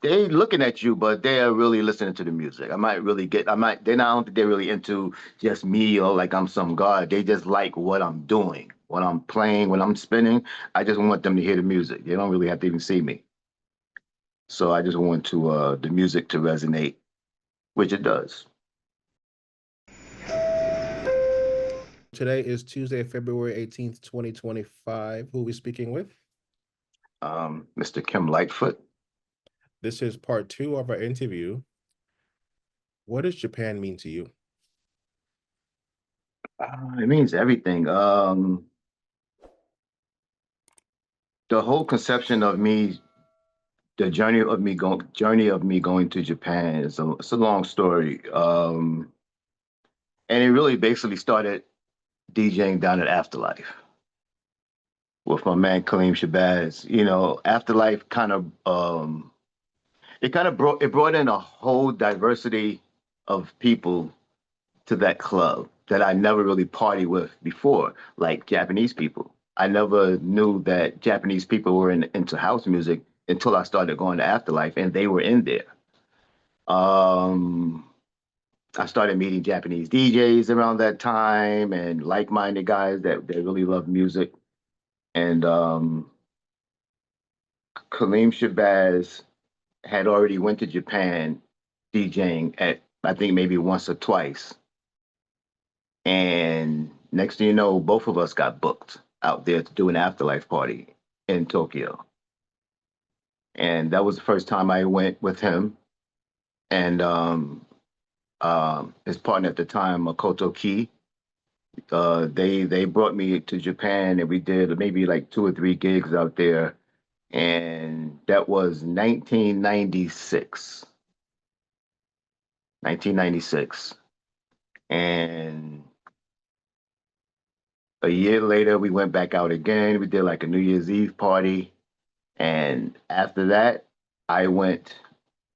they looking at you, but they are really listening to the music. They're not, I don't think they're really into just me or like I'm some god. They just like what I'm doing, what I'm playing, when I'm spinning. I just want them to hear the music. They don't really have to even see me. So I just want the music to resonate, which it does. Today is Tuesday, February 18th, 2025. Who are we speaking with? Mr. Kim Lightfoot. This is part two of our interview. What does Japan mean to you? It means everything. The whole conception of me, the journey of me going to Japan it's a long story. And it really basically started DJing down at Afterlife with my man Kaleem Shabazz. You know, Afterlife it brought in a whole diversity of people to that club that I never really partied with before, like Japanese people. I never knew that Japanese people were into house music until I started going to Afterlife, and they were in there. Um, I started meeting Japanese DJs around that time and like-minded guys that really love music. And Kaleem Shabazz had already went to Japan DJing at I think maybe once or twice. And next thing you know, both of us got booked out there to do an afterlife party in Tokyo. And that was the first time I went with him and his partner at the time, Makoto Ki. They brought me to Japan and we did maybe like 2 or 3 gigs out there. And that was 1996. 1996. And a year later, we went back out again. We did like a New Year's Eve party. And after that, I went,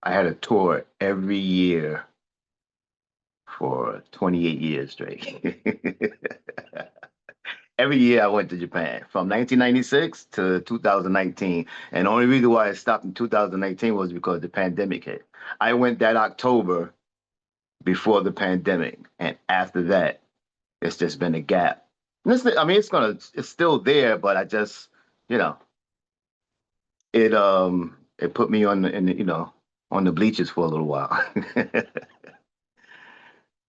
I had a tour every year for 28 years straight. Every year I went to Japan from 1996 to 2019. And the only reason why I stopped in 2019 was because the pandemic hit. I went that October before the pandemic. And after that, it's just been a gap. I mean, it's still there, but I just, you know, it put me on the bleachers for a little while.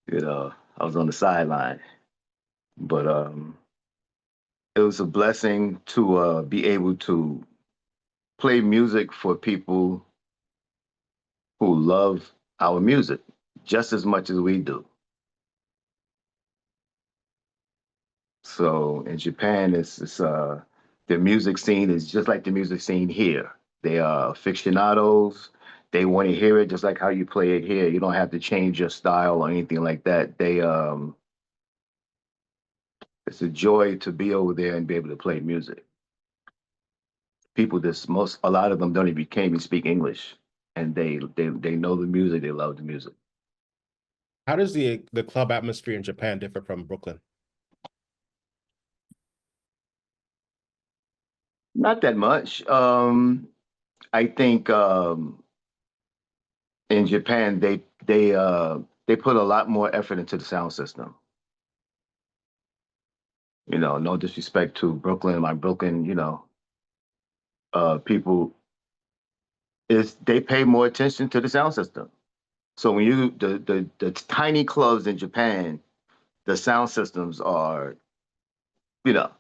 I was on the sideline, but it was a blessing to be able to play music for people who love our music just as much as we do. So in Japan, the music scene is just like the music scene here. They are aficionados. They want to hear it just like how you play it here. You don't have to change your style or anything like that. It's a joy to be over there and be able to play music. A lot of them don't even can't even speak English, and they know the music. They love the music. How does the club atmosphere in Japan differ from Brooklyn? Not that much. I think in Japan they put a lot more effort into the sound system. You know, no disrespect to Brooklyn, my Brooklyn, people is they pay more attention to the sound system. So when the tiny clubs in Japan, the sound systems are, you know,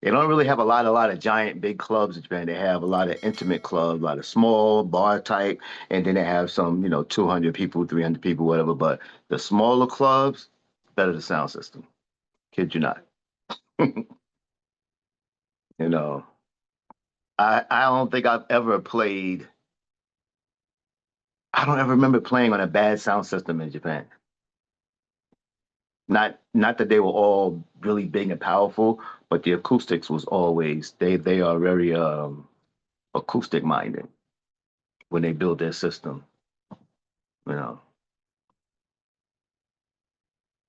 they don't really have a lot of giant big clubs in Japan. They have a lot of intimate clubs, a lot of small bar type, and then they have some, 200 people, 300 people, whatever. But the smaller clubs, better the sound system. Kid you not. You know, I don't think I've ever played. I don't ever remember playing on a bad sound system in Japan. Not that they were all really big and powerful, but the acoustics was always they are very acoustic minded when they build their system. You know,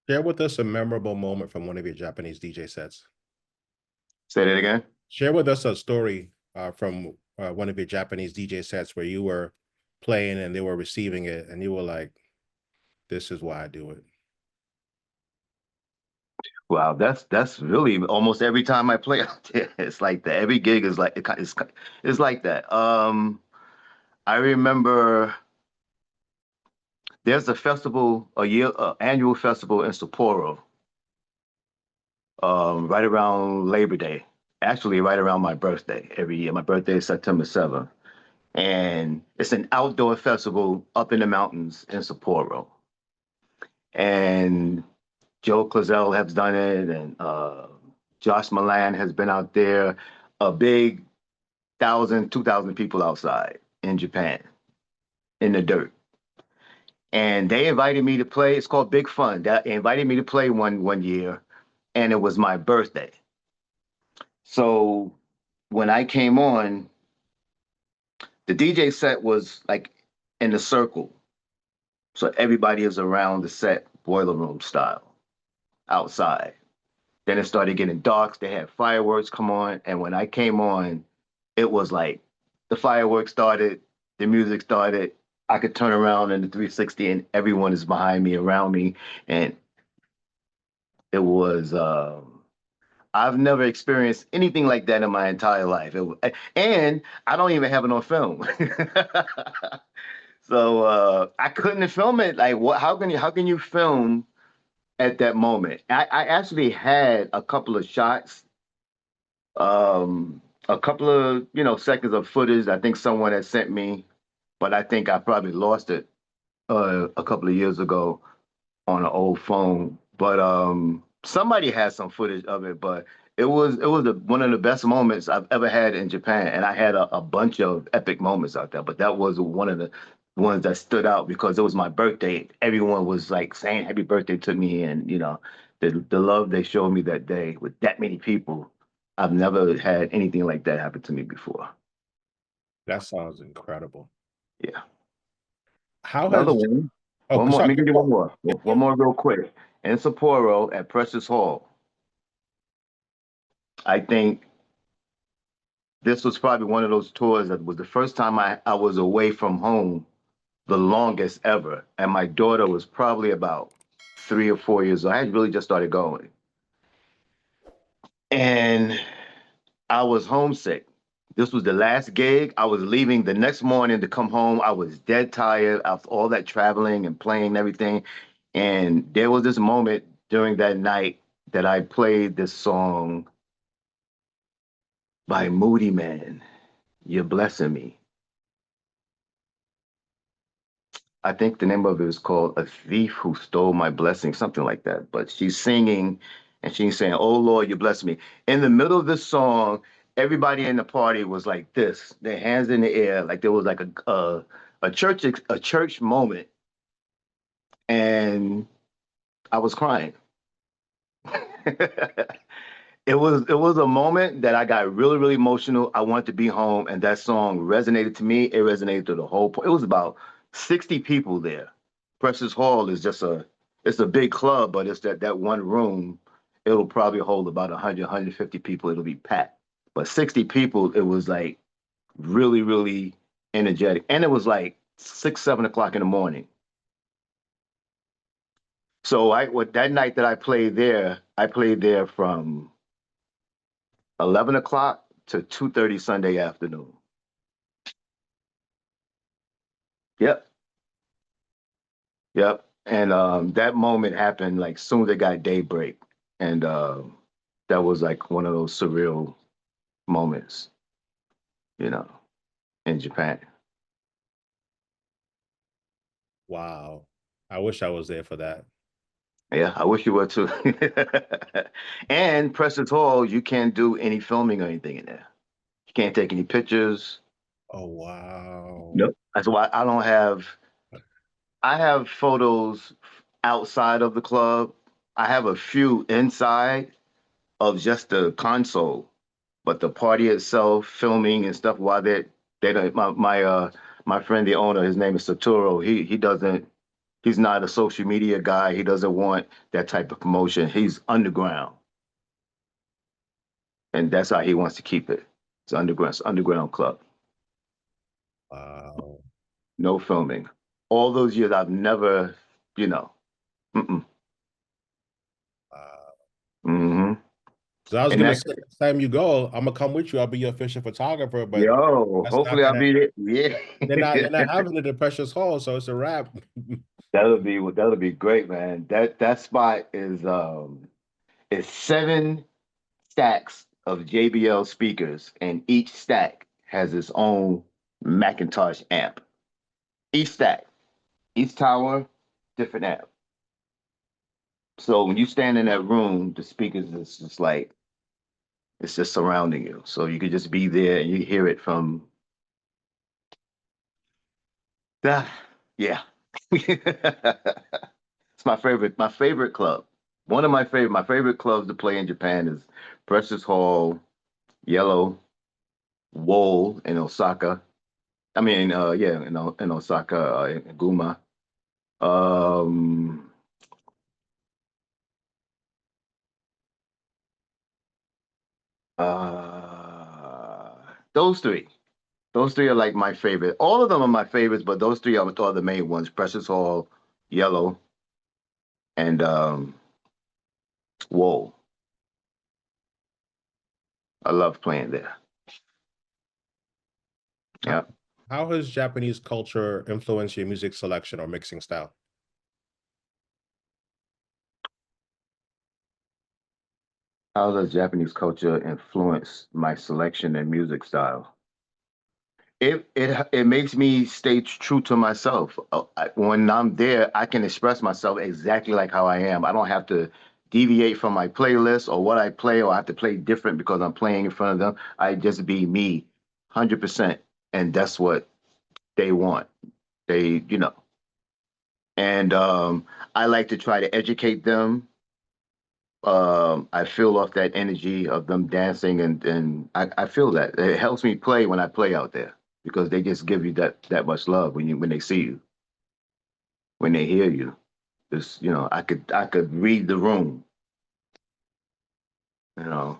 Share with us a memorable moment from one of your Japanese DJ sets. say that again. Share with us a story from one of your Japanese DJ sets where you were playing and they were receiving it, and you were like, "This is why I do it." Wow, that's really almost every time I play out there. It's like that. Every gig is like it's like that. I remember there's a festival, annual festival in Sapporo, right around Labor Day. Actually, right around my birthday every year. My birthday is September 7th. And it's an outdoor festival up in the mountains in Sapporo. And Joe Clazel has done it, and Josh Milan has been out there. A big 2,000 people outside in Japan in the dirt. And they invited me to play. It's called Big Fun. They invited me to play one year, and it was my birthday. So when I came on, the DJ set was like in the circle. So everybody is around the set, boiler room style, outside. Then it started getting dark. They had fireworks come on. And when I came on, it was like the fireworks started, the music started. I could turn around in the 360 and everyone is behind me, around me. And it was, I've never experienced anything like that in my entire life. And I don't even have it on film. So I couldn't film it. Like, what? How can you film at that moment? I actually had a couple of shots, a couple of seconds of footage. I think someone had sent me, but I think I probably lost it a couple of years ago on an old phone. But somebody had some footage of it. But it was one of the best moments I've ever had in Japan, and I had a bunch of epic moments out there. But that was one of the ones that stood out because it was my birthday. Everyone was like saying happy birthday to me, and the love they showed me that day with that many people. I've never had anything like that happen to me before. That sounds incredible. Yeah. How Another has one. Oh, One more. Let sorry, me give you one more. One yeah. more real quick. In Sapporo at Precious Hall, I think this was probably one of those tours that was the first time I was away from home the longest ever. And my daughter was probably about 3 or 4 years old. I had really just started going. And I was homesick. This was the last gig. I was leaving the next morning to come home. I was dead tired after all that traveling and playing and everything. And there was this moment during that night that I played this song by Moody Man, You're Blessing Me. I think the name of it is called A Thief Who Stole My Blessing, something like that. But she's singing and she's saying, Oh Lord, you bless me. In the middle of this song, everybody in the party was like this, their hands in the air, like there was like a church moment. And I was crying. It was a moment that I got really, really emotional. I wanted to be home, and that song resonated to me. It resonated to the whole point. It was about 60 people there. Precious Hall is just it's a big club, but it's that one room. It'll probably hold about 100, 150 people. It'll be packed. But 60 people, it was like really, really energetic. And it was like 6, 7 o'clock in the morning. So that night that I played there from 11 o'clock to 2:30 Sunday afternoon. Yep, yep. And that moment happened like soon as it got daybreak, and that was like one of those surreal moments, you know, in Japan. Wow. I wish I was there for that. Yeah, I wish you were too. And Preston Hall, you can't do any filming or anything in there. You can't take any pictures. Oh, wow. Nope. That's why I don't have. I have photos outside of the club. I have a few inside of just the console, but the party itself, filming and stuff, while they don't my friend, the owner, his name is Saturo. He doesn't he's not a social media guy. He doesn't want that type of promotion. He's underground, and that's how he wants to keep it. It's underground club. Wow. No filming. All those years, I've never, you know, mm-mm. Wow. Hmm. So I was And gonna that, say, next time you go, I'm gonna come with you. I'll be your official photographer, but yo, that's not hopefully I'll gonna. be there. Yeah. They're not having it at Precious Hall, so it's a wrap. That'll be great, man. That spot is 7 stacks of JBL speakers, and each stack has its own Macintosh amp. Each stack, each tower, different amp. So when you stand in that room, the speakers is just like it's just surrounding you. So you could just be there and you hear it from the yeah. It's my favorite club. One of my favorite clubs to play in Japan is Precious Hall, Yellow, Wool in Osaka. I mean, yeah, in Osaka, in Guma. Um, uh, those three. Those three are like my favorite. All of them are my favorites, but those three are the main ones. Precious Hall, Yellow, and Wool. I love playing there. How, Yeah. how has Japanese culture influenced your music selection or mixing style? How does Japanese culture influence my selection and music style? It makes me stay true to myself. When I'm there, I can express myself exactly like how I am. I don't have to deviate from my playlist or what I play, or I have to play different because I'm playing in front of them. I just be me, 100%, and that's what they want. And I like to try to educate them. I feel off that energy of them dancing, and I feel that it helps me play when I play out there because they just give you that much love when they see you, when they hear you. Just I could read the room. You know,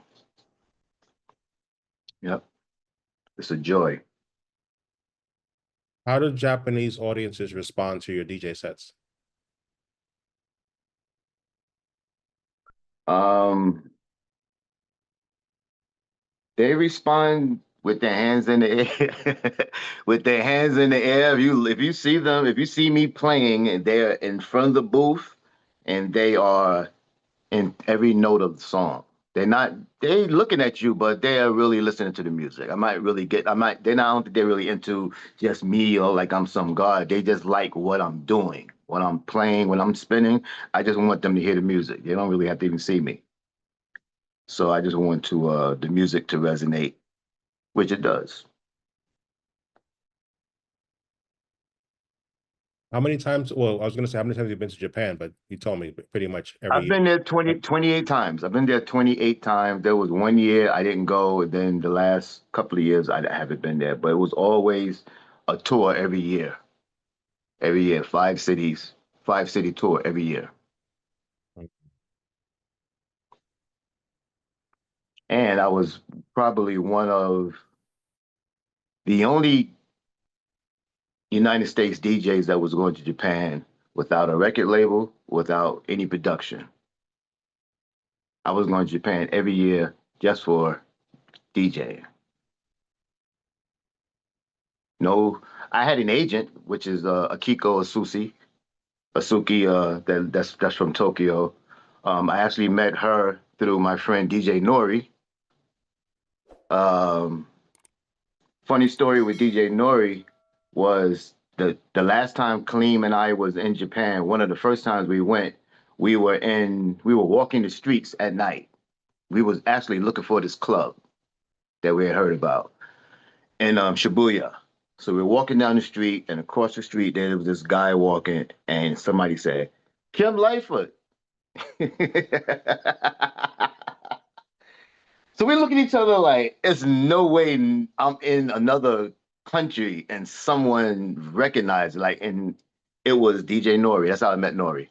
yep, it's a joy. How do Japanese audiences respond to your DJ sets? Um, they respond with their hands in the air, with their hands in the air. If you see me playing and they're in front of the booth, and they are in every note of the song. They looking at you, but they are really listening to the music. I don't think they're really into just me or like I'm some god. They just like what I'm doing, what I'm playing, when I'm spinning. I just want them to hear the music. They don't really have to even see me. So I just want the music to resonate, which it does. How many times? Well, I was gonna say how many times you've been to Japan, but you told me pretty much every I've year. been there 28 times. I've been there 28 times. There was one year I didn't go, and then the last couple of years I haven't been there. But it was always a tour every year. Every year, 5 cities, 5 city tour every year. And I was probably one of the only United States DJs that was going to Japan without a record label, without any production. I was going to Japan every year just for DJing. No, I had an agent, which is Akiko Asuki, that's from Tokyo. I actually met her through my friend DJ Nori. Um, Funny story with DJ Nori was the last time Kaleem and I was in Japan. One of the first times we went, we were walking the streets at night. We was actually looking for this club that we had heard about in Shibuya. So we were walking down the street, and across the street there was this guy walking, and somebody said, "Kim Lightfoot." So we look at each other like, it's no way I'm in another country and someone recognized, like, and it was DJ Nori. That's how I met Nori.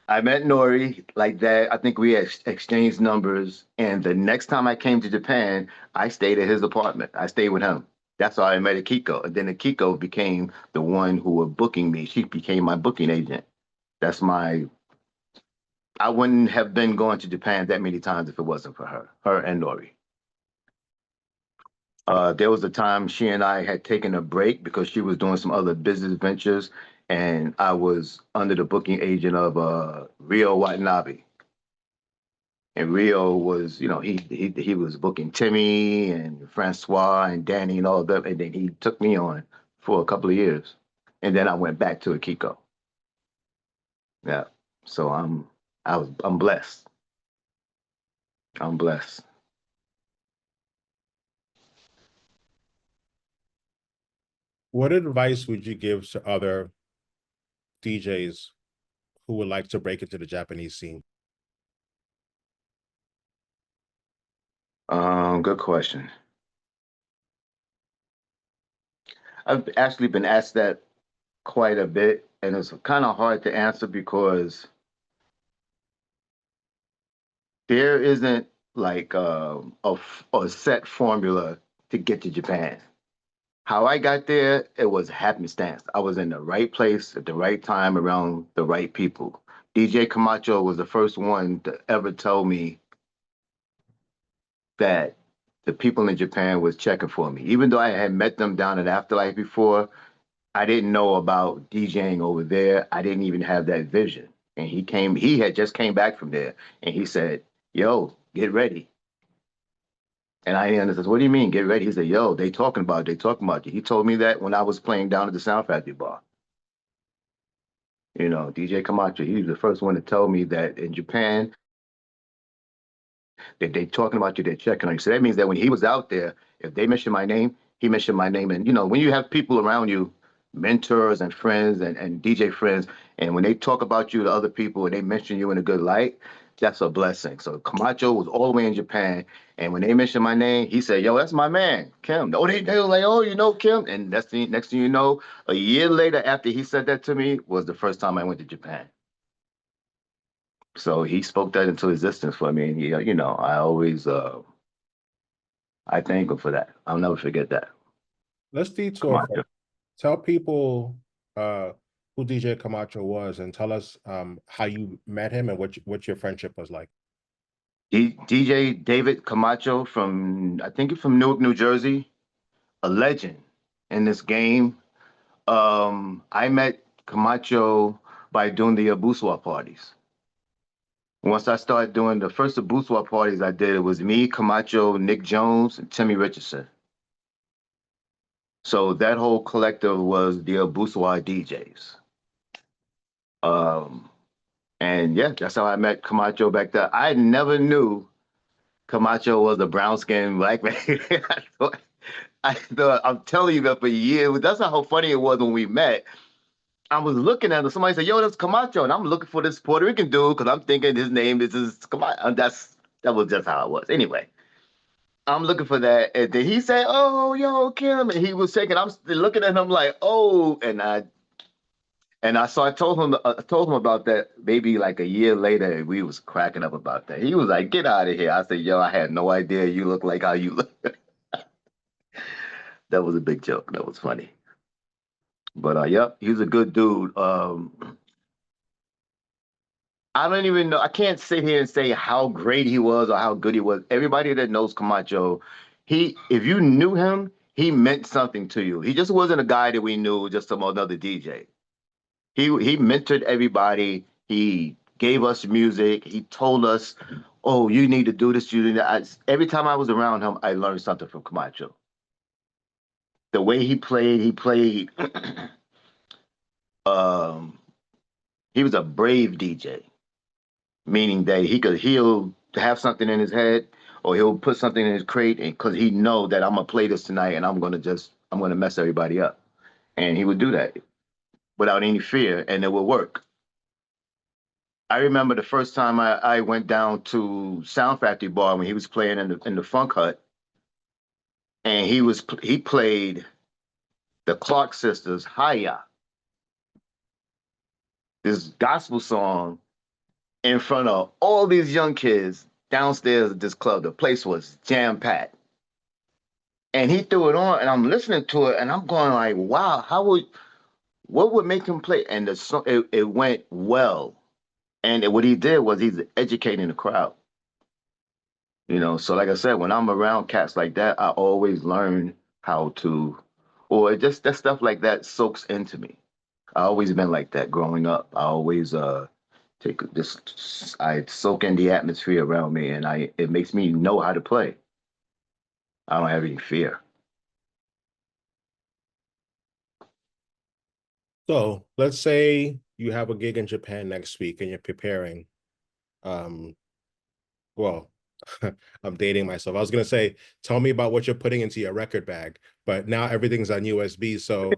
I met Nori like that. I think we exchanged numbers. And the next time I came to Japan, I stayed at his apartment. I stayed with him. That's how I met Akiko. And then Akiko became the one who was booking me. She became my booking agent. That's my, I wouldn't have been going to Japan that many times if it wasn't for her and Nori. There was a time she and I had taken a break because she was doing some other business ventures, and I was under the booking agent of Rio Watanabe. And Rio was, he was booking Timmy and Francois and Danny and all of them, and then he took me on for a couple of years, and then I went back to Akiko. Yeah, so I'm blessed. I'm blessed. What advice would you give to other DJs who would like to break into the Japanese scene? Good question. I've actually been asked that quite a bit, and it's kind of hard to answer because there isn't like a set formula to get to Japan. How I got there, it was happenstance. I was in the right place at the right time around the right people. DJ Camacho was the first one to ever tell me that the people in Japan was checking for me. Even though I had met them down at Afterlife before, I didn't know about DJing over there. I didn't even have that vision. And he had just came back from there and he said, yo, get ready. And I understood, what do you mean, get ready? He said, yo, they talking about you. He told me that when I was playing down at the Sound Factory bar. DJ Camacho, he was the first one to tell me that in Japan, that they talking about you, they're checking on you. So that means that when he was out there, if they mention my name, he mentioned my name. And when you have people around you, mentors and friends and DJ friends, and when they talk about you to other people and they mention you in a good light, that's a blessing. So Camacho was all the way in Japan, and when they mentioned my name, he said, "Yo, that's my man, Kim." Oh, they were like, "Oh, you know Kim," and that's the next thing you know, a year later after he said that to me was the first time I went to Japan. So he spoke that into existence for me, and I always I thank him for that. I'll never forget that. Let's Come detour on, for tell people uh who DJ Camacho was and tell us how you met him and what your friendship was like. DJ David Camacho from I think he's from Newark, New Jersey, a legend in this game. I met Camacho by doing the Abuswa parties. Once I started doing the first Abuswa parties I did, it was me, Camacho, Nick Jones, and Timmy Richardson. So that whole collective was the Abuswa DJs. Um, and yeah, that's how I met Camacho back there. I never knew Camacho was a brown skinned black man. I thought, I'm telling you that for years. That's how funny it was when we met. I was looking at him. Somebody said, "Yo, that's Camacho," and I'm looking for this Puerto Rican dude because I'm thinking his name is Camacho. That was just how it was. Anyway, I'm looking for that, and then he said, "Oh, yo, Kim," and he was shaking. I'm still looking at him like, "Oh," I told him about that maybe like a year later, and we was cracking up about that. He was like, "Get out of here." I said, "Yo, I had no idea you look like how you look." That was a big joke. That was funny. But yep, he's a good dude. I don't even know. I can't sit here and say how great he was or how good he was. Everybody that knows Camacho, if you knew him, he meant something to you. He just wasn't a guy that we knew, just some other DJ. He mentored everybody. He gave us music. He told us, "Oh, you need to do this. You need to." Every time I was around him, I learned something from Camacho. The way he played, um, he was a brave DJ, meaning that he'll have something in his head or he'll put something in his crate and because he know that I'm gonna play this tonight and I'm gonna mess everybody up. And he would do that without any fear and it would work. I remember the first time I went down to Sound Factory Bar when he was playing in the Funk Hut and he played the Clark Sisters Hiya, this gospel song in front of all these young kids downstairs at this club. The place was jam packed. And he threw it on, and I'm listening to it, and I'm going like, wow, what would make him play? And the song, it went well. And what he did was he's educating the crowd. So like I said, when I'm around cats like that, I always learn how to, or it just that stuff like that soaks into me. I always been like that growing up. I always I soak in the atmosphere around me, and it makes me know how to play. I don't have any fear. So let's say you have a gig in Japan next week and you're preparing. Um, well, I'm dating myself. I was gonna say, tell me about what you're putting into your record bag, but now everything's on USB. So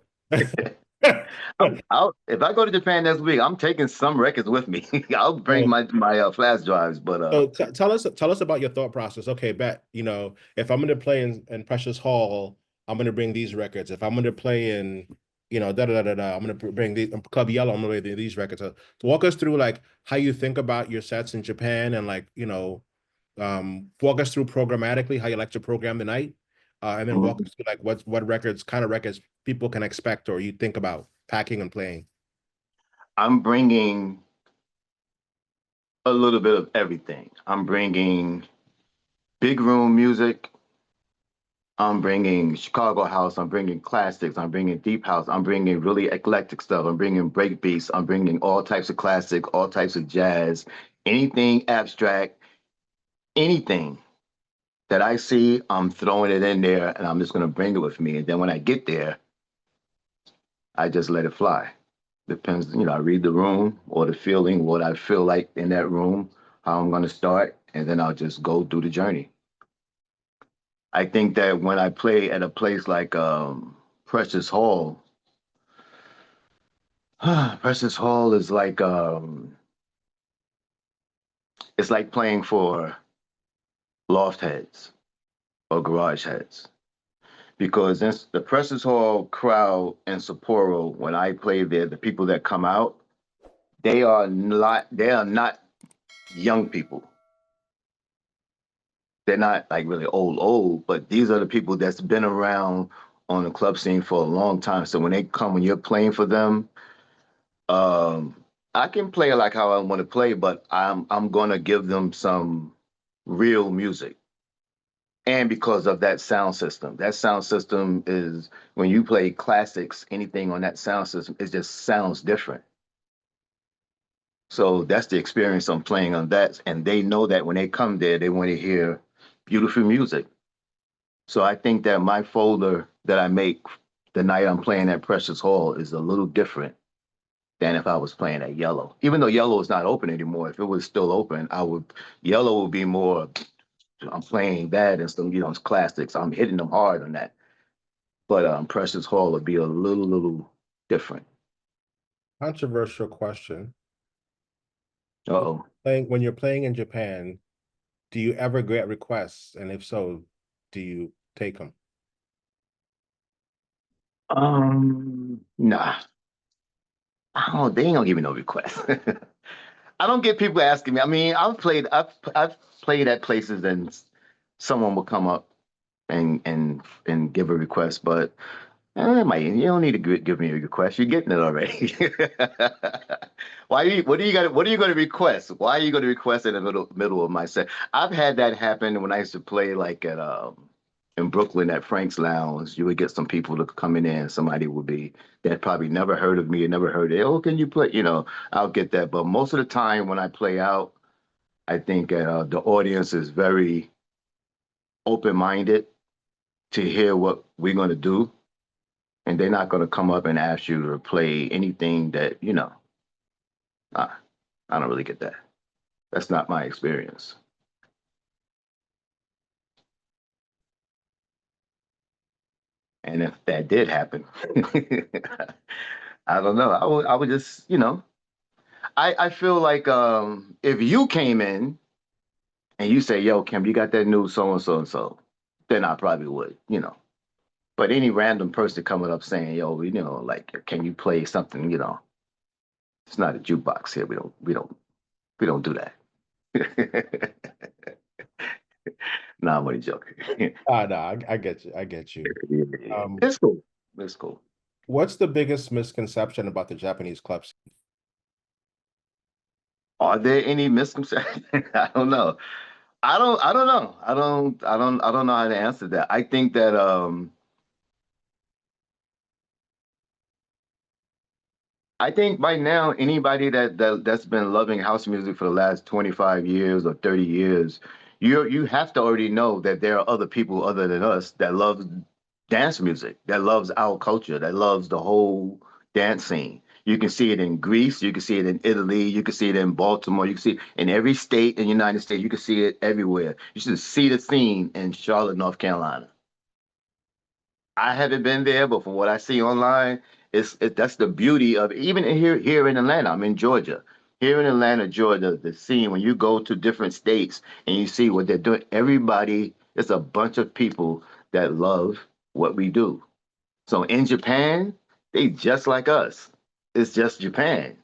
If I go to Japan next week, I'm taking some records with me. I'll bring so, my flash drives, but tell us about your thought process. Okay, bet, if I'm gonna play in Precious Hall, I'm gonna bring these records. If I'm gonna play in, da da da da da, I'm gonna bring these Club Yellow, I'm gonna bring these records. So walk us through like how you think about your sets in Japan and like, walk us through programmatically how you like to program the night. And then walk mhm. us through like what kind of records people can expect or you think about packing and playing. I'm bringing a little bit of everything. I'm bringing big room music. I'm bringing Chicago house. I'm bringing classics. I'm bringing deep house. I'm bringing really eclectic stuff. I'm bringing break beats. I'm bringing all types of classic, all types of jazz, anything abstract, anything that I see, I'm throwing it in there and I'm just going to bring it with me. And then when I get there, I just let it fly. Depends, I read the room or the feeling, what I feel like in that room, how I'm going to start, and then I'll just go through the journey. I think that when I play at a place like Precious Hall, Precious Hall is like it's like playing for loft heads or garage heads because the Precious Hall crowd in Sapporo, when I play there, the people that come out, they are not young people. They're not like really old, but these are the people that's been around on the club scene for a long time. So when they come, when you're playing for them, um, I can play like how I want to play, but I'm gonna give them some real music. And because of that sound system is when you play classics, anything on that sound system, it just sounds different. So that's the experience I'm playing on that. And they know that when they come there, they want to hear beautiful music. So I think that my folder that I make the night I'm playing at Precious Hall is a little different than if I was playing at Yellow. Even though Yellow is not open anymore, if it was still open, Yellow would be more, I'm playing that and some, classics. I'm hitting them hard on that. But Precious Hall would be a little different. Controversial question. Uh-oh. When you're playing in Japan, do you ever get requests? And if so, do you take them? Nah. They ain't gonna give me no requests. I don't get people asking me. I mean, I've played at places and someone will come up and give a request, but you don't need to give me a request. You're getting it already. What are you going to request? Why are you going to request in the middle of my set? I've had that happen when I used to play like at in Brooklyn at Frank's Lounge. You would get some people to come in there and somebody would be that probably never heard of me and never heard it. Oh, can you play? I'll get that. But most of the time when I play out, I think the audience is very open-minded to hear what we're going to do, and they're not going to come up and ask you to play anything that I, I don't really get that. That's not my experience. And if that did happen, I don't know. I would just, I feel like if you came in and you say, "Yo, Kim, you got that new so and so and so," then I probably would. But any random person coming up saying, "Yo, like, can you play something?" It's not a jukebox here. We don't do that. No, I'm only joking. No, I get you. I get you. Yeah. It's cool. It's cool. What's the biggest misconception about the Japanese club scene? Are there any misconceptions? I don't know. I don't know. I don't know how to answer that. I think that I think by now anybody that's been loving house music for the last 25 years or 30 years, you have to already know that there are other people other than us that love dance music, that loves our culture, that loves the whole dance scene. You can see it in Greece, you can see it in Italy, you can see it in Baltimore, you can see it in every state in the United States, you can see it everywhere. You should see the scene in Charlotte, North Carolina. I haven't been there, but from what I see online, that's the beauty of even here in Atlanta. I'm in Georgia. Here in Atlanta, Georgia, the scene when you go to different states and you see what they're doing, everybody, it's a bunch of people that love what we do. So in Japan, they just like us. It's just Japan.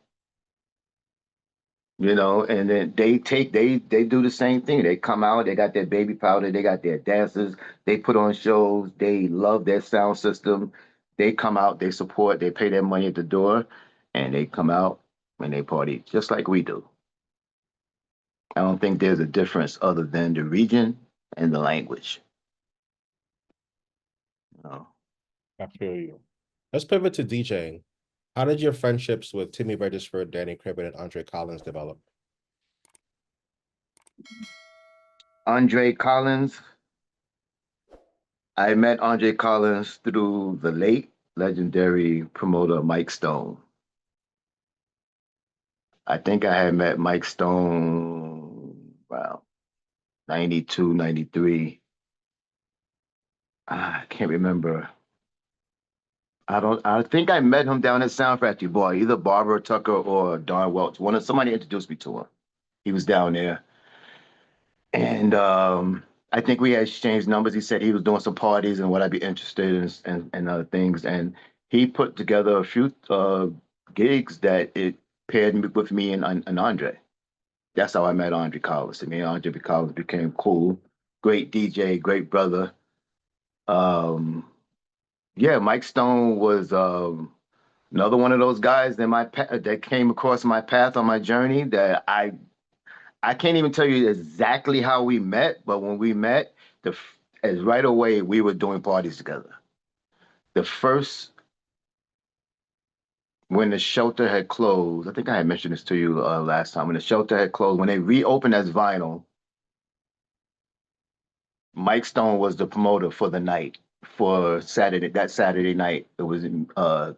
And then they do the same thing. They come out, they got their baby powder, they got their dancers, they put on shows, they love their sound system. They come out, they support, they pay their money at the door, and they come out and they party just like we do. I don't think there's a difference other than the region and the language. You know. I feel you. Let's pivot to DJing. How did your friendships with Timmy Regisford, Danny Cribbin, and Andre Collins develop? Andre Collins, I met Andre Collins through the late legendary promoter Mike Stone. I think I had met Mike Stone, wow, 92, 93. I can't remember. I think I met him down at Sound Factory Boy, either Barbara Tucker or Don Welch. Somebody introduced me to him. He was down there. And I think we had exchanged numbers. He said he was doing some parties and would I be interested in other things. And he put together a few gigs that it paired me with me and Andre. That's how I met Andre Collins. And me and Andre Collins became cool. Great DJ, great brother. Um, yeah, Mike Stone was another one of those guys that came across my path on my journey that I can't even tell you exactly how we met, but when we met, as right away we were doing parties together. The first when the shelter had closed, I think I had mentioned this to you last time. When the shelter had closed, when they reopened as Vinyl, Mike Stone was the promoter for the night for Saturday. That Saturday night, it was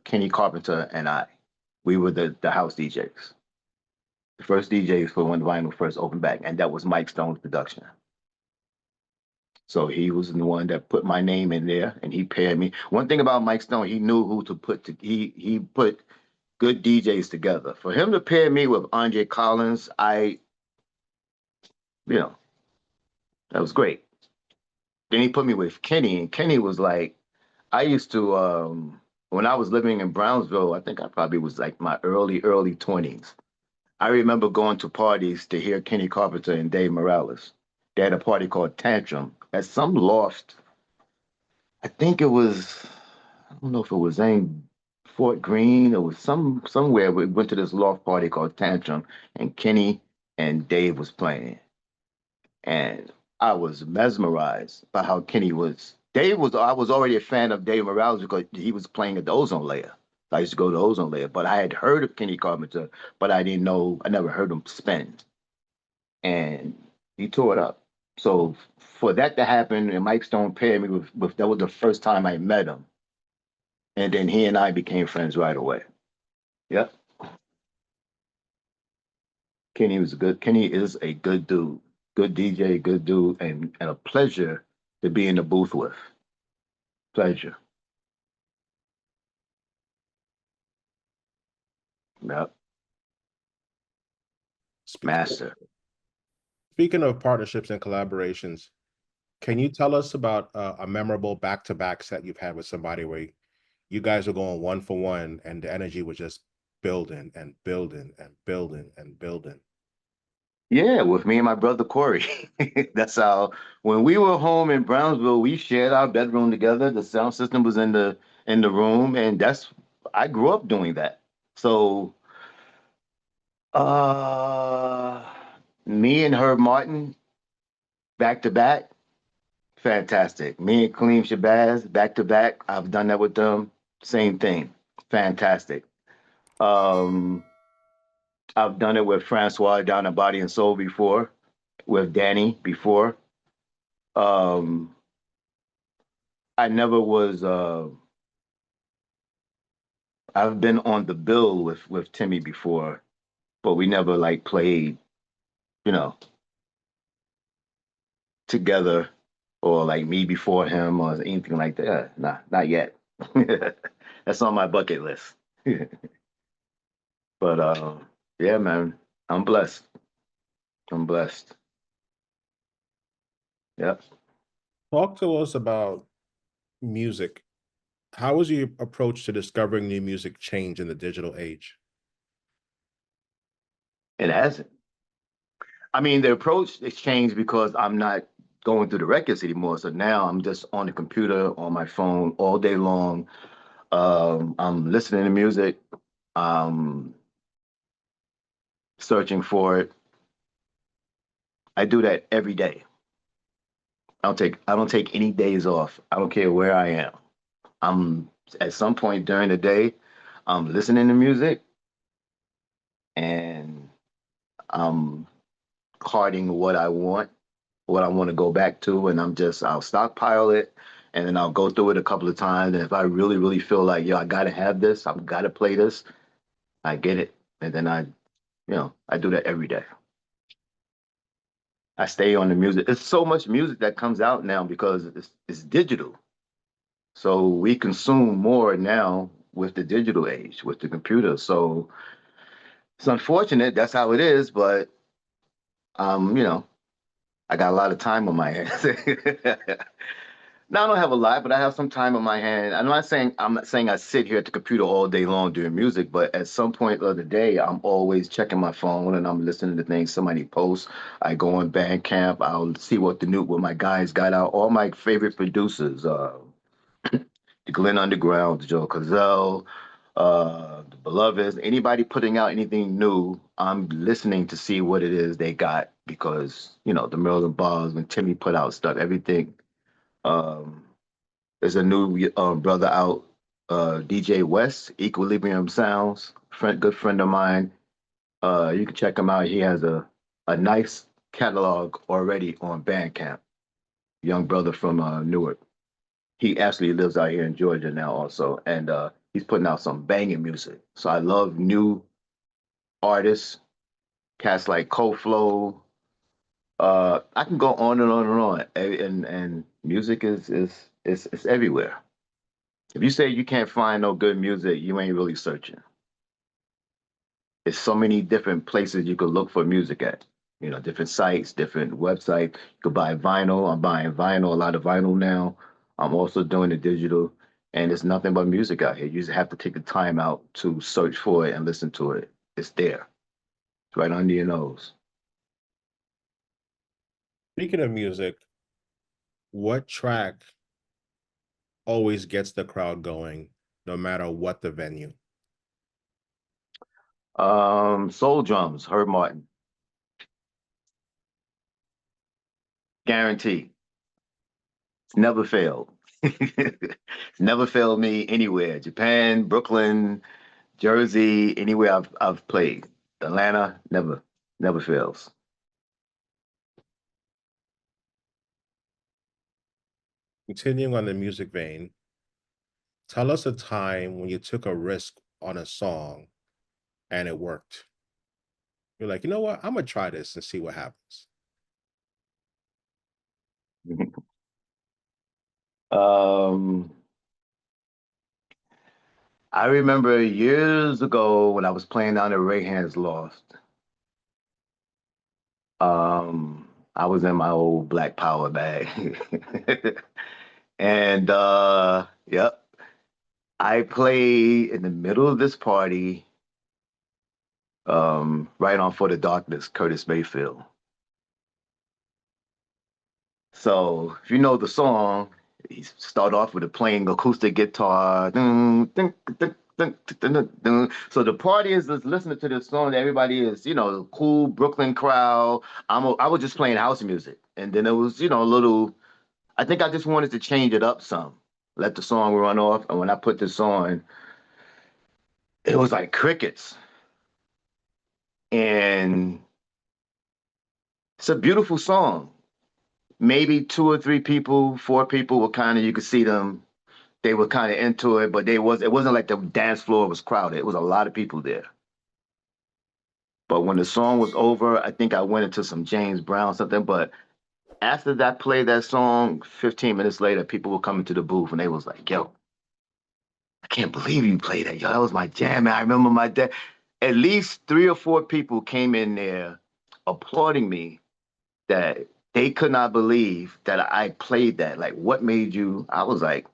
Kenny Carpenter and I. We were the house DJs, the first DJs for when Vinyl first opened back, and that was Mike Stone's production. So he was the one that put my name in there, and he paired me. One thing about Mike Stone, he knew who to put. He put good DJs together. For him to pair me with Andre Collins, you know, that was great. Then he put me with Kenny, and Kenny was like, I used to when I was living in Brownsville, I think I probably was like my early 20s. I remember going to parties to hear Kenny Carpenter and Dave Morales. They had a party called Tantrum at some loft. I think it was, I don't know if it was in Fort Greene or was somewhere. We went to this loft party called Tantrum, and Kenny and Dave was playing. And I was mesmerized by how Kenny was. I was already a fan of Dave Morales because he was playing at the Ozone Layer. I used to go to Ozone Layer, but I had heard of Kenny Carpenter, but I never heard him spin. And he tore it up. So for that to happen, and Mike Stone paired me with that was the first time I met him. And then he and I became friends right away. Yep. Kenny is a good dude, good DJ, good dude, and a pleasure to be in the booth with. Pleasure. Yep. Master. Speaking of partnerships and collaborations, can you tell us about a memorable back-to-back set you've had with somebody where you guys were going one for one and the energy was just building and building and building and building? Yeah, with me and my brother Corey. That's how when we were home in Brownsville, we shared our bedroom together. The sound system was in the room, and that's I grew up doing that. So uh me and Herb Martin back to back, fantastic. Me and Kaleem Shabazz back to back. I've done that with them. Same thing. Fantastic. Um I've done it with Francois down at Body and Soul before, with Danny before. Um I never was I've been on the bill with Timmy before, but we never like played, you know, together or like me before him or anything like that. Nah, not yet. That's on my bucket list. But yeah, man, I'm blessed. I'm blessed. Yep. Talk to us about music. How was your approach to discovering new music change in the digital age? It hasn't. I mean, the approach has changed because I'm not going through the records anymore. So now I'm just on the computer, on my phone all day long. I'm listening to music. Um, searching for it. I do that every day. I don't take any days off. I don't care where I am. I'm at some point during the day, I'm listening to music and I'm carting what I want to go back to, and I'll stockpile it and then I'll go through it a couple of times. And if I really, really feel like, yo, I gotta have this, I've gotta play this, I get it. And then I do that every day. I stay on the music. There's so much music that comes out now because it's digital. So we consume more now with the digital age, with the computer. So it's unfortunate. That's how it is. But you know, I got a lot of time on my hands. Now I don't have a lot, but I have some time on my hand. I'm not saying I sit here at the computer all day long doing music, but at some point of the day, I'm always checking my phone and I'm listening to things somebody posts. I go on Bandcamp. I'll see what my guys got out. All my favorite producers. The Glenn Underground, the Joe Cazell, the Beloveds, anybody putting out anything new, I'm listening to see what it is they got because, the Maryland Bars, when Timmy put out stuff, everything. Um, there's a new brother out, DJ West, Equilibrium Sounds, good friend of mine. You can check him out. He has a nice catalog already on Bandcamp. Young brother from Newark. He actually lives out here in Georgia now also, and he's putting out some banging music. So I love new artists, cats like Koflo. I can go on and on and on, and music is everywhere. If you say you can't find no good music, you ain't really searching. There's so many different places you could look for music at. Different sites, different websites. You could buy vinyl. I'm buying vinyl, a lot of vinyl now. I'm also doing the digital, and it's nothing but music out here. You just have to take the time out to search for it and listen to it. It's there. It's right under your nose. Speaking of music, what track always gets the crowd going, no matter what the venue? Soul drums, Herb Martin, guarantee. It's never failed. It's never failed me anywhere. Japan, Brooklyn, Jersey, anywhere I've played. Atlanta, never fails. Continuing on the music vein, tell us a time when you took a risk on a song and it worked. You're like, you know what? I'm gonna try this and see what happens. Um, I remember years ago when I was playing down at Ray Hands Lost. I was in my old Black Power bag. And yep, I played in the middle of this party Right on for the Darkness, Curtis Mayfield. So if you know the song, he start off with a plain acoustic guitar. Dun, dun, dun, dun, dun, dun, dun. So the party is just listening to this song. Everybody is, cool Brooklyn crowd. I was just playing house music, and then it was, a little. I think I just wanted to change it up some, let the song run off, and when I put this on, it was like crickets, and it's a beautiful song. Maybe two or three people, four people were kind of, you could see them, they were kind of into it, but it wasn't like the dance floor was crowded. It was a lot of people there. But when the song was over, I think I went into some James Brown something. But after that played that song, 15 minutes later, people were coming to the booth and they was like, yo, I can't believe you played that. Yo, that was my jam, man. I remember my dad. At least three or four people came in there applauding me that they could not believe that I played that. Like, what made you? I was like,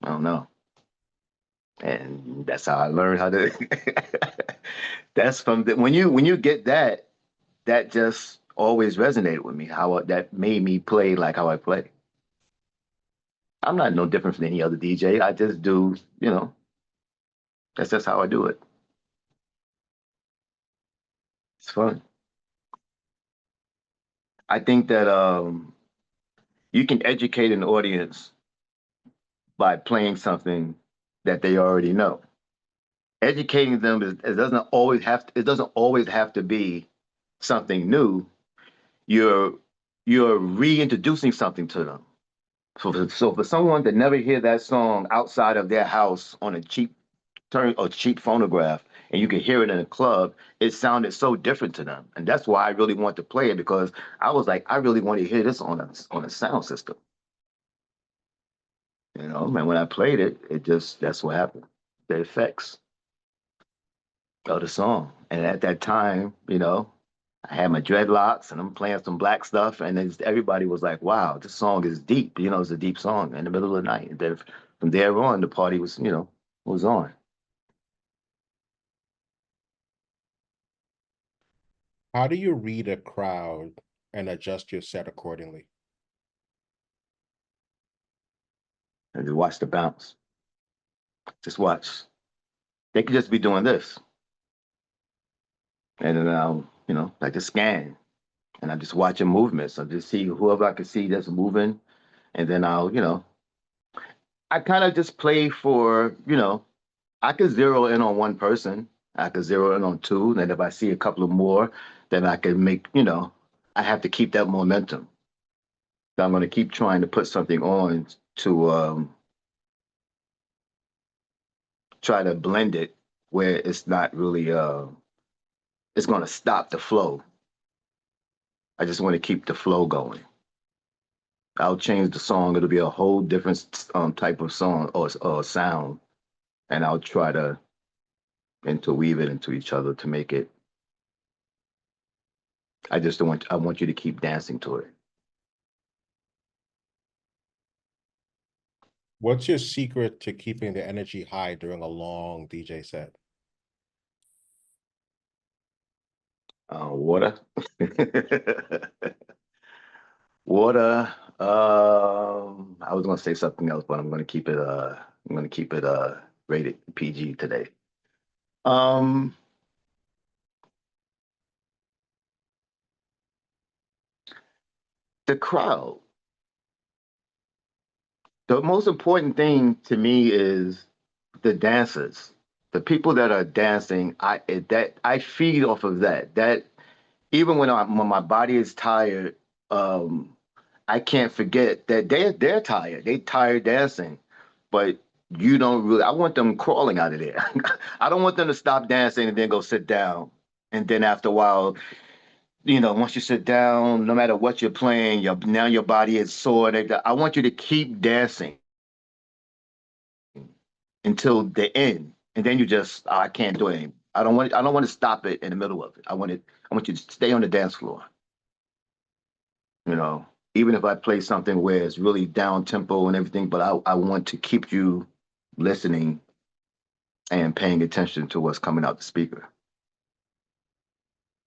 I don't know. And that's how I learned how to. That's from the, when you get that, that just always resonated with me. That made me play like how I play. I'm not no different from any other DJ. I just do, that's just how I do it. It's fun. I think that you can educate an audience by playing something that they already know. Educating them it doesn't always have to be something new. You're you're reintroducing something to them. So for someone to never hear that song outside of their house on a cheap phonograph, and you can hear it in a club, it sounded so different to them, and that's why I really want to play it because I was like, I really want to hear this on a sound system. And when I played it, that's what happened. The effects of the song, and at that time, I had my dreadlocks and I'm playing some black stuff, and then everybody was like, "Wow, this song is deep." It's a deep song in the middle of the night. And then from there on, the party was on. How do you read a crowd and adjust your set accordingly? And just watch the bounce. Just watch. They could just be doing this, and then I just scan and I'm just watching movements. I just see whoever I can see that's moving, and then I kind of just play for. I could zero in on one person. I could zero in on two. And if I see a couple of more, then I can I have to keep that momentum. So I'm going to keep trying to put something on to try to blend it where it's not really, it's going to stop the flow. I just want to keep the flow going. I'll change the song. It'll be a whole different type of song or sound. And I'll try to interweave it into each other to make it. I want you to keep dancing to it. What's your secret to keeping the energy high during a long DJ set? Water. Water. I was gonna say something else, but I'm gonna keep it rated PG today. Um, the crowd. The most important thing to me is the dancers. The people that are dancing, I feed off of that. That even when my body is tired, um, I can't forget that they're tired. They tired dancing, but you don't really. I want them crawling out of there. I don't want them to stop dancing and then go sit down. And then after a while, once you sit down, no matter what you're playing, your body is sore. I want you to keep dancing until the end, and then you just, oh, I can't do it anymore. I don't want to stop it in the middle of it. I want you to stay on the dance floor. You know, Even if I play something where it's really down tempo and everything, but I want to keep you listening and paying attention to what's coming out the speaker.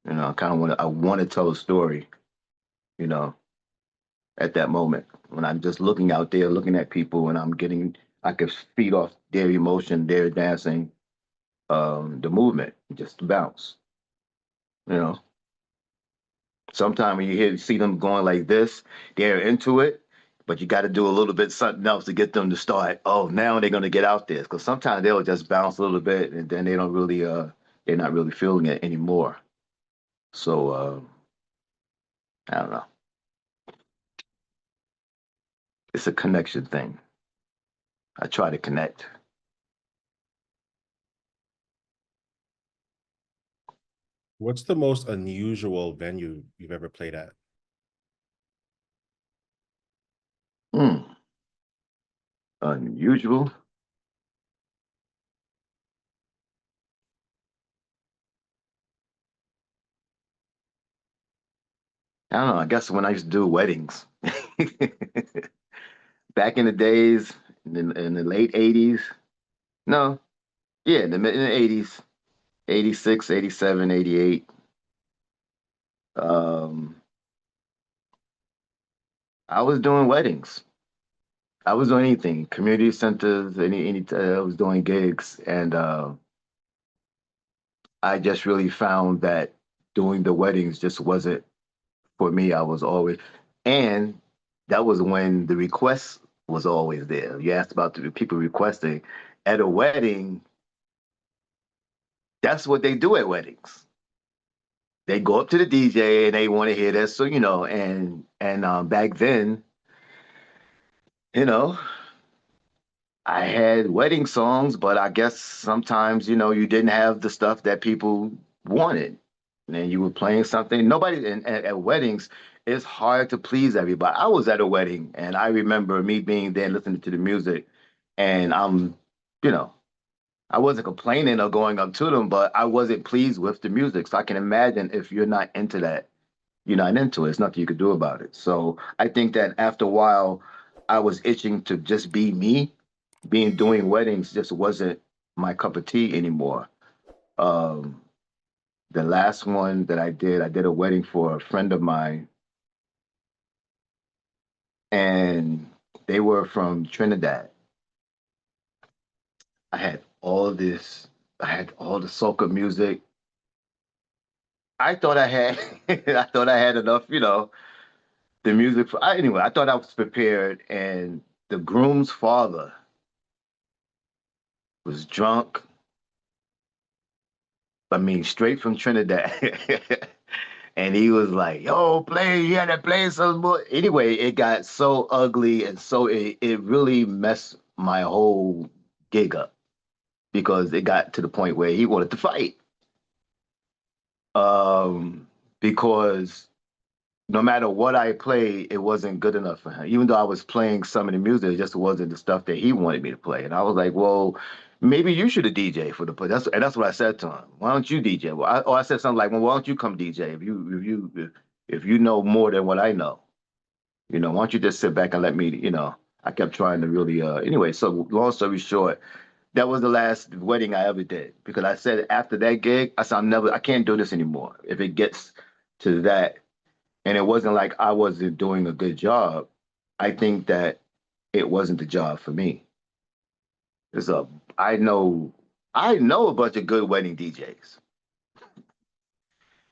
You know, I want to tell a story, you know, at that moment when I'm just looking out there, looking at people, and I could feed off their emotion, their dancing, the movement, just to bounce. You know, sometimes when see them going like this, they're into it, but you got to do a little bit something else to get them to start. Oh, now they're going to get out there because sometimes they'll just bounce a little bit and then they don't really, they're not really feeling it anymore. So I don't know. It's a connection thing. I try to connect. What's the most unusual venue you've ever played at? Hmm. Unusual. I don't know. I guess when I used to do weddings back in the days, in the late 80s. No, yeah, in the 80s, 86, 87, 88. Um, I was doing weddings. I was doing anything, community centers, I was doing gigs, and I just really found that doing the weddings just wasn't for me. I was always, and that was when the request was always there. You asked about the people requesting at a wedding. That's what they do at weddings. They go up to the DJ and they want to hear this. So and back then, you know, I had wedding songs, but I guess sometimes you didn't have the stuff that people wanted, and then you were playing something. Nobody at weddings. It's hard to please everybody. I was at a wedding, and I remember me being there listening to the music, and you know, I wasn't complaining or going up to them, but I wasn't pleased with the music. So I can imagine if you're not into that, you're not into it. It's nothing you could do about it. So I think that after a while, I was itching to just be me. Being doing weddings just wasn't my cup of tea anymore. Um, the last one that I did a wedding for a friend of mine, and they were from Trinidad. I had all this, I had all the soca music. I thought I had, I thought I had enough, the music for. Anyway, I thought I was prepared, and the groom's father was drunk. I mean, straight from Trinidad. And he was like, "Yo, play, you gotta play some more." Anyway, it got so ugly, and so it really messed my whole gig up because it got to the point where he wanted to fight. Um, because no matter what I played, it wasn't good enough for him. Even though I was playing some of the music, it just wasn't the stuff that he wanted me to play. And I was like, "Well, maybe you should have DJ for the play." That's what I said to him. Why don't you DJ? Well, I said something like, "Well, why don't you come DJ if you know more than what I know? Why don't you just sit back and let me, I kept trying to really, anyway, so long story short, that was the last wedding I ever did because I said after that gig, I said, I can't do this anymore. If it gets to that, and it wasn't like I wasn't doing a good job, I think that it wasn't the job for me. It's a, I know, I know a bunch of good wedding DJs,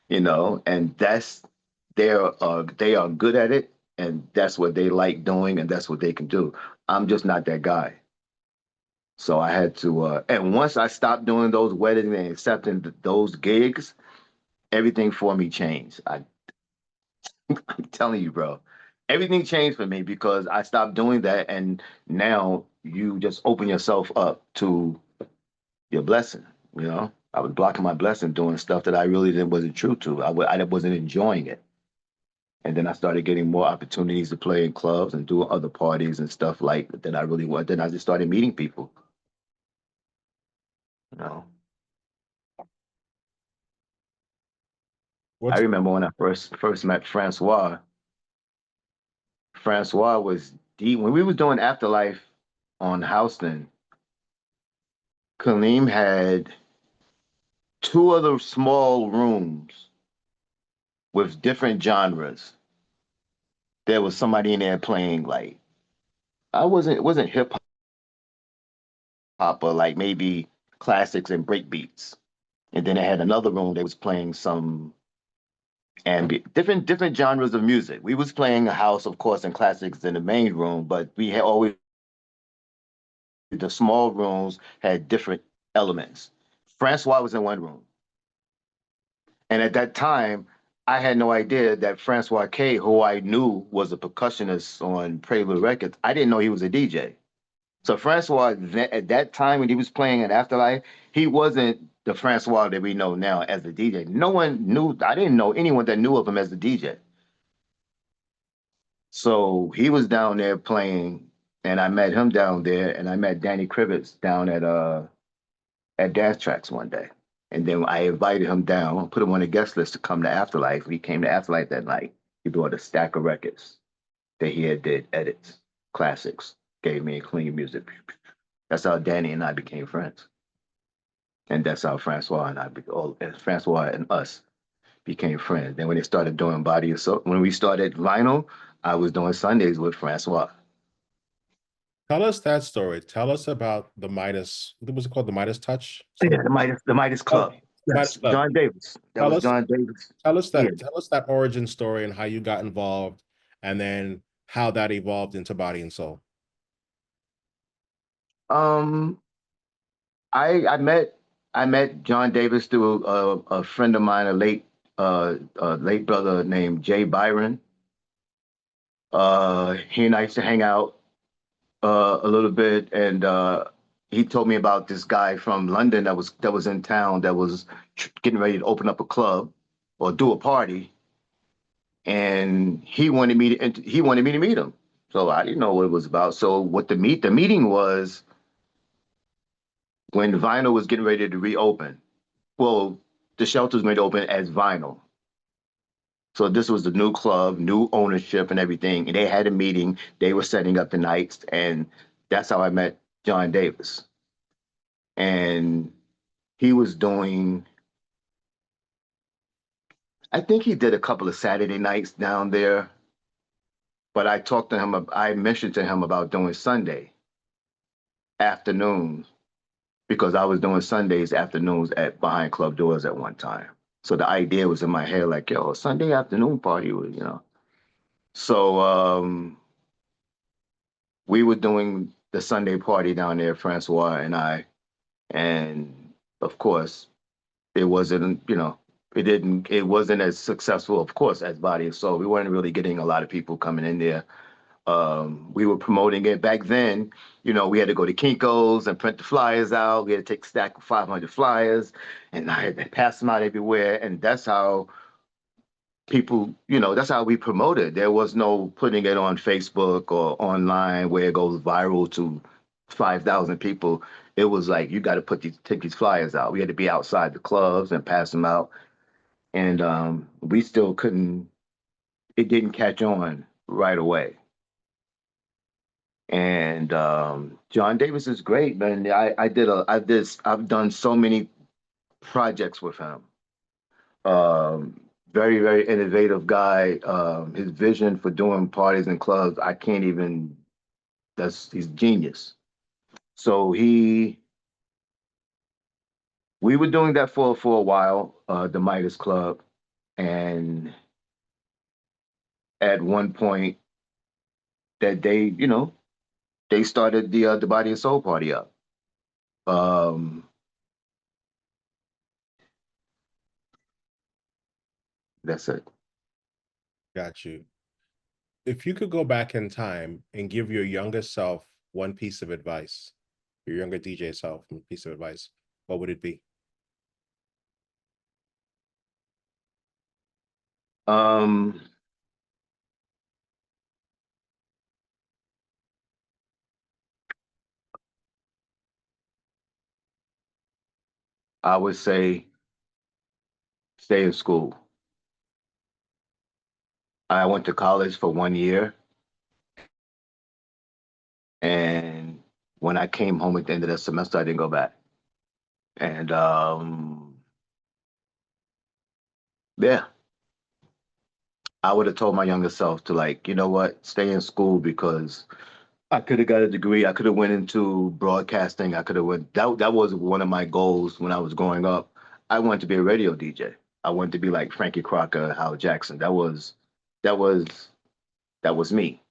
and they are good at it, and that's what they like doing, and that's what they can do. I'm just not that guy. So I had to, and once I stopped doing those weddings and accepting those gigs, everything for me changed. I'm telling you, bro, everything changed for me because I stopped doing that, and now you just open yourself up to your blessing. I was blocking my blessing doing stuff that I really didn't wasn't true to. I wasn't enjoying it. And then I started getting more opportunities to play in clubs and do other parties and stuff like that I really want. Then I just started meeting people. You know, I What's remember when I first met Francois. Francois was deep when we was doing Afterlife on Houston. Kaleem had two other small rooms, with different genres. There was somebody in there playing like it wasn't hip hop, but like maybe classics and break beats. And then I had another room that was playing some ambient, different genres of music. We was playing a house, of course, and classics in the main room, but we had always the small rooms had different elements. Francois was in one room, and at that time, I had no idea that Francois K, who I knew was a percussionist on Prelude Records, I didn't know he was a DJ. So Francois, at that time when he was playing at Afterlife, he wasn't the Francois that we know now as a DJ. No one knew. I didn't know anyone that knew of him as a DJ. So he was down there playing, and I met him down there, and I met Danny Krivitz down at Dance Tracks one day. And then I invited him down, put him on the guest list to come to Afterlife. He came to Afterlife that night. He brought a stack of records that he had did edits, classics, gave me clean music. That's how Danny and I became friends. And that's how Francois and Francois and us became friends. Then when they started doing body of soul, when we started vinyl, I was doing Sundays with Francois. Tell us that story. Tell us about the Midas. What was it called? The Midas Touch? Yeah, the Midas Oh, Club. Midas Yes, Club. John Davis. That Tell was us, John Davis. tell us Yeah. that. Tell us that origin story and how you got involved, and then how that evolved into Body and Soul. Um, I met John Davis through a friend of mine, a late brother named Jay Byron. He and I used to hang out a little bit, and he told me about this guy from London that was in town that was getting ready to open up a club or do a party, and he wanted me to meet him. So I didn't know what it was about. So what the meeting was when Vinyl was getting ready to reopen. Well, the shelter was going to open as Vinyl. So this was the new club, new ownership and everything. And they had a meeting. They were setting up the nights, and that's how I met John Davis. And he was doing, I think he did a couple of Saturday nights down there, but I mentioned to him about doing Sunday afternoons because I was doing Sundays afternoons at behind club doors at one time. So the idea was in my head, like, yo, Sunday afternoon party was. So we were doing the Sunday party down there, Francois and I, and of course, it wasn't, it wasn't as successful, of course, as Body and Soul. We weren't really getting a lot of people coming in there. We were promoting it back then. We had to go to Kinko's and print the flyers out. We had to take a stack of 500 flyers, and I had to pass them out everywhere. And that's how that's how we promoted. There was no putting it on Facebook or online where it goes viral to 5,000 people. It was like, you got to take these flyers out. We had to be outside the clubs and pass them out. And we still couldn't, it didn't catch on right away. And John Davis is great, man. I've done so many projects with him. Um, Very, very innovative guy. His vision for doing parties and clubs, I can't even, he's genius. So we were doing that for a while, the Midas Club. And at one point that they started the Body and Soul party up. Um, that's it. Got you. If you could go back in time and give your younger self one piece of advice, your younger DJ self one piece of advice, what would it be? Um, I would say stay in school. I went to college for 1 year, and when I came home at the end of the semester, I didn't go back. And yeah, I would have told my younger self to, like, you know what, stay in school, because I could have got a degree. I could have went into broadcasting. I could have went. That was one of my goals when I was growing up. I wanted to be a radio DJ. I wanted to be like Frankie Crocker, Howard Jackson. That was that was me.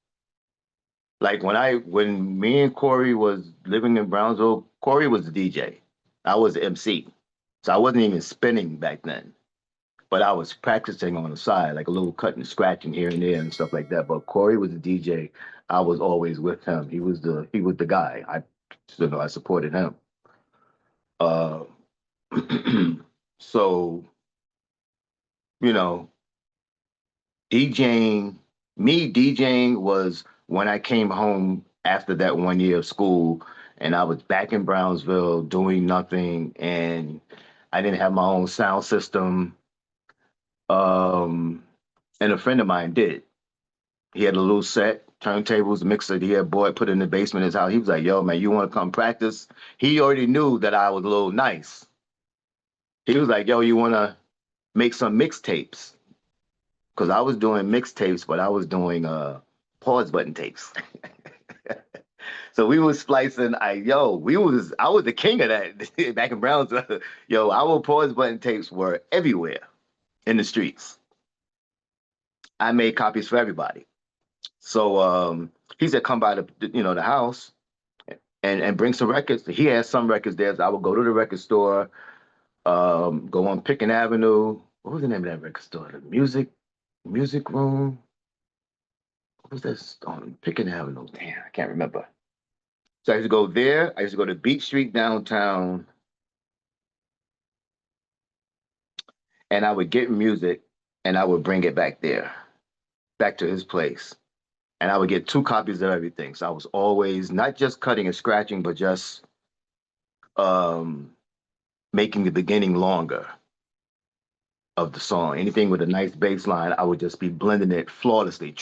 Like when me and Corey was living in Brownsville, Corey was the DJ. I was the MC. So I wasn't even spinning back then. But I was practicing on the side, like a little cutting and scratching here and there and stuff like that. But Corey was the DJ. I was always with him. He was the guy. I supported him. Uh, so you know, DJing, me DJing was when I came home after that 1 year of school, and I was back in Brownsville doing nothing, and I didn't have my own sound system. Um, and a friend of mine did. He had a little set, turntables, mixer that he had bought, put in the basement of his house. He was like, yo, man, you want to come practice? He already knew that I was a little nice. He was like, yo, you want to make some mixtapes? Because I was doing mixtapes, but I was doing pause button tapes. So we was splicing. I was the king of that back in Brownsville. Yo, our pause button tapes were everywhere in the streets. I made copies for everybody. So he said, come by the house and bring some records. He had some records there. So I would go to the record store, go on Picken Avenue. What was the name of that record store? The Music Room. What was that on Picken Avenue? Damn, I can't remember. So I used to go there. I used to go to Beach Street downtown, and I would get music, and I would bring it back there, back to his place. And I would get two copies of everything. So I was always not just cutting and scratching, but just um, making the beginning longer of the song. Anything with a nice bass line, I would just be blending it flawlessly.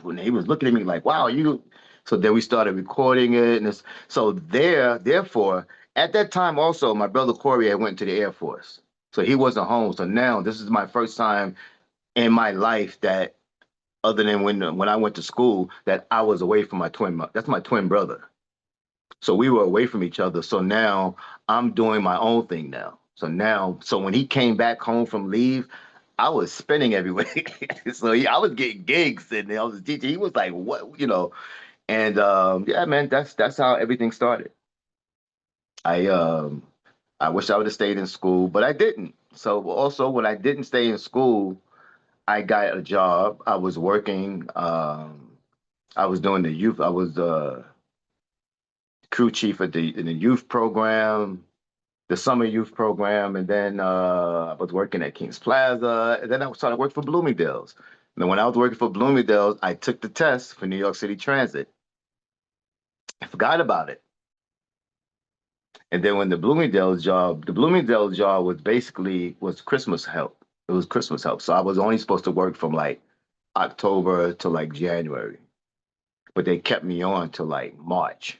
And he was looking at me like, wow, you. So then we started recording it. Therefore, at that time also, my brother Corey had went to the Air Force. So he wasn't home. So now this is my first time in my life that, other than when I went to school, that I was away from my twin. That's my twin brother. So we were away from each other. So now I'm doing my own thing now. So when he came back home from leave, I was spinning everywhere. I was getting gigs and I was teaching. He was like, "What?" And yeah, man, that's how everything started. I um, I wish I would have stayed in school, but I didn't. So also when I didn't stay in school, I got a job. I was working. I was doing the youth. I was crew chief in the youth program, the summer youth program, and then I was working at Kings Plaza, and then I started working for Bloomingdale's. And then when I was working for Bloomingdale's, I took the test for New York City Transit. I forgot about it. And then when the Bloomingdale's job was Christmas help. It was Christmas help. So I was only supposed to work from like October to like January, but they kept me on till like March.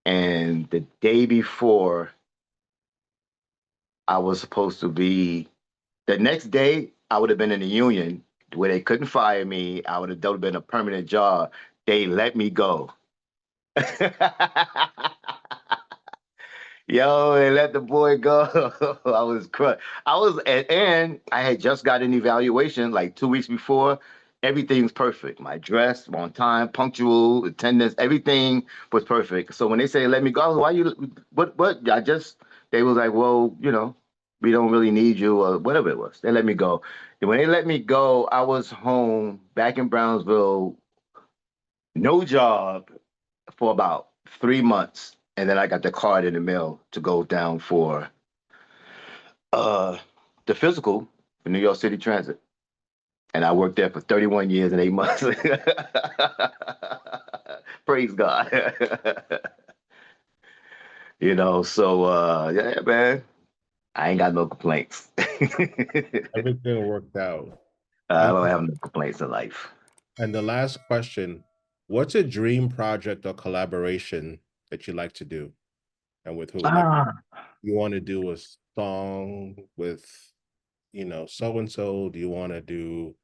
And the day before I was supposed to be, the next day I would have been in the union where they couldn't fire me. That would have been a permanent job. They let me go. Yo, they let the boy go. I was crushed. And I had just got an evaluation like 2 weeks before. Everything's perfect. My dress, on time, punctual, attendance, everything was perfect. So when they say let me go, I was, why you? What? They was like, well, we don't really need you or whatever it was. They let me go. And when they let me go, I was home back in Brownsville, no job for about 3 months, and then I got the card in the mail to go down for uh, the physical for New York City Transit, and I worked there for 31 years and 8 months. Praise God. So yeah, man, I ain't got no complaints. Everything worked out. I And don't have no complaints in life. and the last question, what's a dream project or collaboration that you like to do? And with who? Like Ah, you want to do a song with, so and so? Do you want to do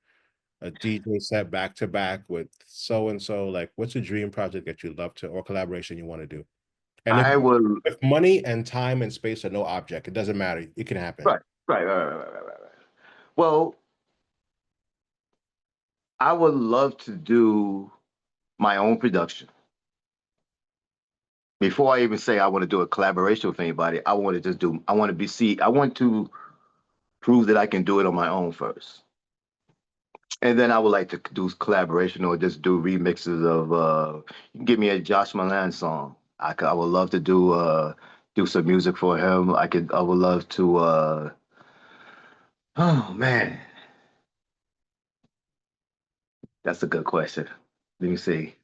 a DJ set back to back with so and so? Like, what's a dream project that you'd love to, or collaboration you want to do? And I will. if money and time and space are no object, it doesn't matter. It can happen. Right. Well, I would love to do my own production. Before I even say I want to do a collaboration with anybody, I want to just do. I want to be see. I want to prove that I can do it on my own first, and then I would like to do collaboration or just do remixes of. You can give me a Josh Milan song. I would love to do some music for him. I would love to. Oh man, that's a good question. Let me see.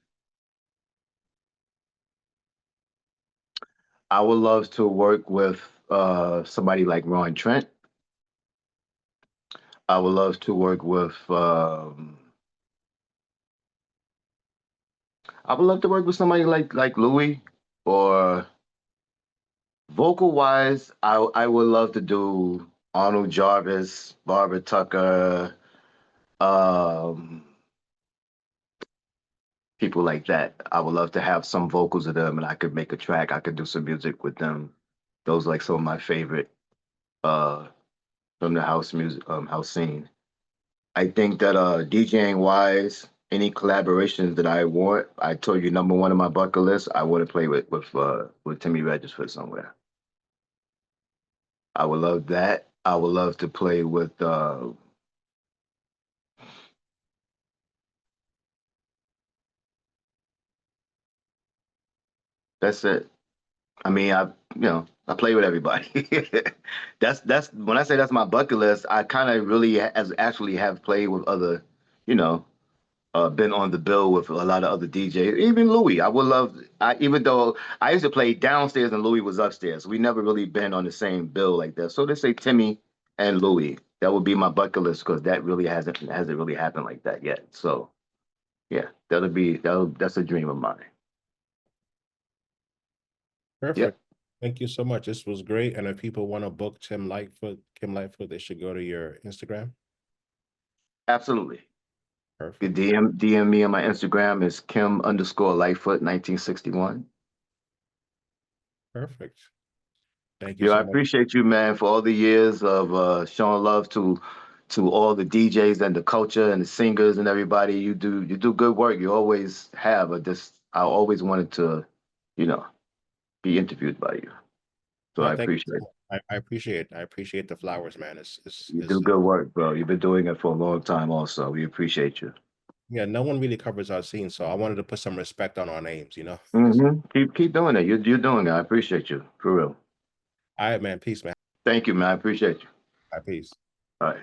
I would love to work with somebody like Ron Trent. I would love to work with. I would love to work with somebody like Louis, or vocal wise. I would love to do Arnold Jarvis, Barbara Tucker, um, people like that. I would love to have some vocals of them, and I could make a track. I could do some music with them. Those are like some of my favorite uh, from the house music house scene. I think that DJing wise, any collaborations that I want, I told you number one on my bucket list, I want to play with Timmy Regisford somewhere. I would love that. I would love to play with that's it. I mean, I play with everybody. That's when I say that's my bucket list, I kind of really as actually have played with other, you know, been on the bill with a lot of other DJs. Even Louis, I would love. Even though I used to play downstairs and Louis was upstairs, we never really been on the same bill like that. So let's say Timmy and Louis. That would be my bucket list because that really hasn't really happened like that yet. So yeah, that's a dream of mine. Yep, Perfect. Thank you so much. This was great. And if people want to book Kim Lightfoot, they should go to your Instagram. absolutely. You Perfect. DM me on my Instagram is Kim_Lightfoot 1961. Perfect. Thank you Yo, I so much. appreciate you, man, for all the years of showing love to all the DJs and the culture and the singers and everybody. You do good work. You always have. I always wanted to, you know, be interviewed by you. So No, I thank you appreciate so it. much. I appreciate it. I appreciate the flowers, man. You do good work, bro. You've been doing it for a long time also. We appreciate you. yeah, no one really covers our scene, so I wanted to put some respect on our names, you know? Keep doing it. You're doing it. I appreciate you. For real. All right, man. Peace, man. Thank you, man. I appreciate you. All right, peace. All right.